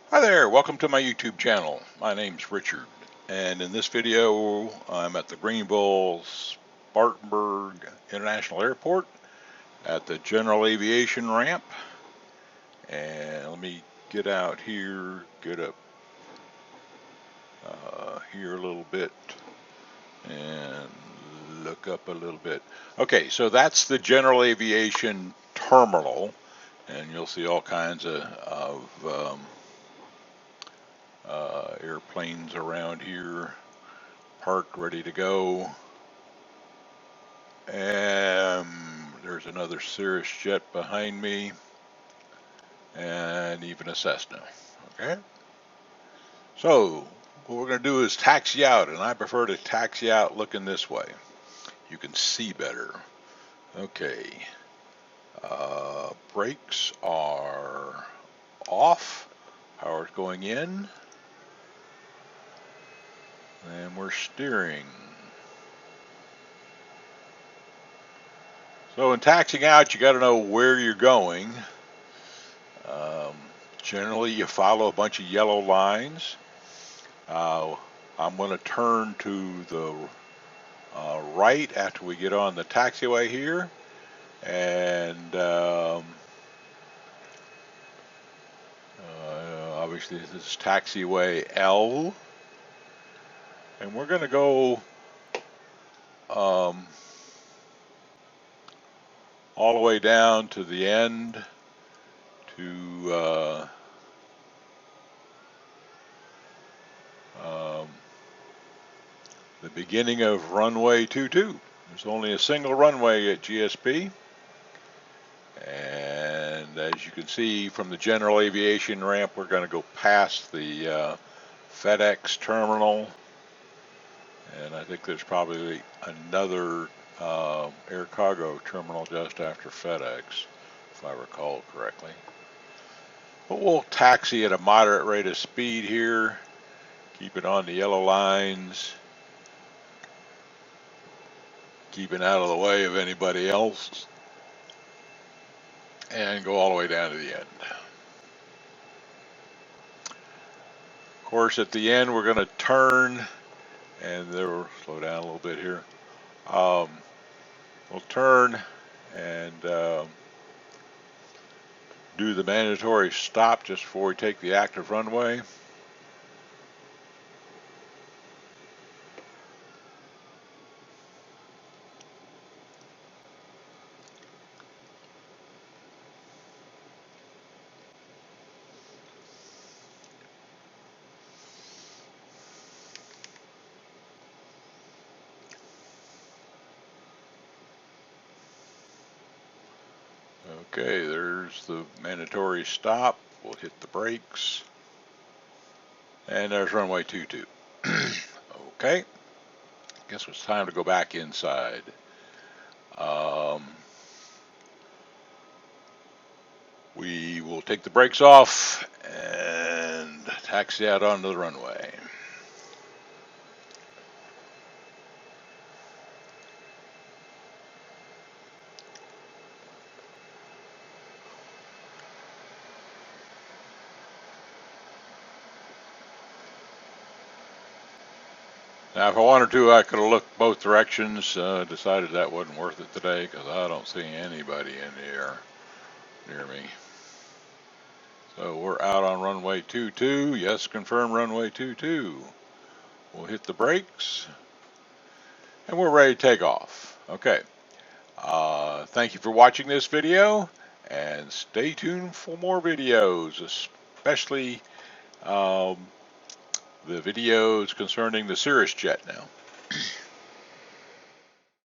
Hi there, welcome to my YouTube channel. My name's Richard, and in this video I'm at the Greenville Spartanburg International Airport at the General Aviation ramp. And let me get out here, get up here a little bit and look up a little bit. Okay, so that's the General Aviation terminal, and you'll see all kinds of airplanes around here parked ready to go. And there's another Cirrus jet behind me, and even a Cessna. Okay, so what we're going to do is taxi out, and I prefer to taxi out looking this way. You can see better. Okay, brakes are off, power's going in, and we're steering. So in taxiing out, you got to know where you're going. Generally, you follow a bunch of yellow lines. I'm going to turn to the right after we get on the taxiway here, and obviously this is taxiway L, and we're going to go all the way down to the end to the beginning of runway 22. There's only a single runway at GSP, and as you can see from the General Aviation ramp, we're going to go past the FedEx terminal, and I think there's probably another air cargo terminal just after FedEx, if I recall correctly. But we'll taxi at a moderate rate of speed here, keep it on the yellow lines, keeping out of the way of anybody else, and go all the way down to the end. Of course, at the end, we're going to turn, and we'll slow down a little bit here. We'll turn and do the mandatory stop just before we take the active runway. Okay, there's the mandatory stop. We'll hit the brakes. And there's runway 22. Okay, guess it's time to go back inside. We will take the brakes off and taxi out onto the runway. Now, if I wanted to, I could have looked both directions, decided that wasn't worth it today because I don't see anybody in the air near me. So we're out on runway 22. Yes, confirm runway 22. We'll hit the brakes, and we're ready to take off. Okay. Thank you for watching this video, and stay tuned for more videos, especially the videos concerning the Cirrus jet now.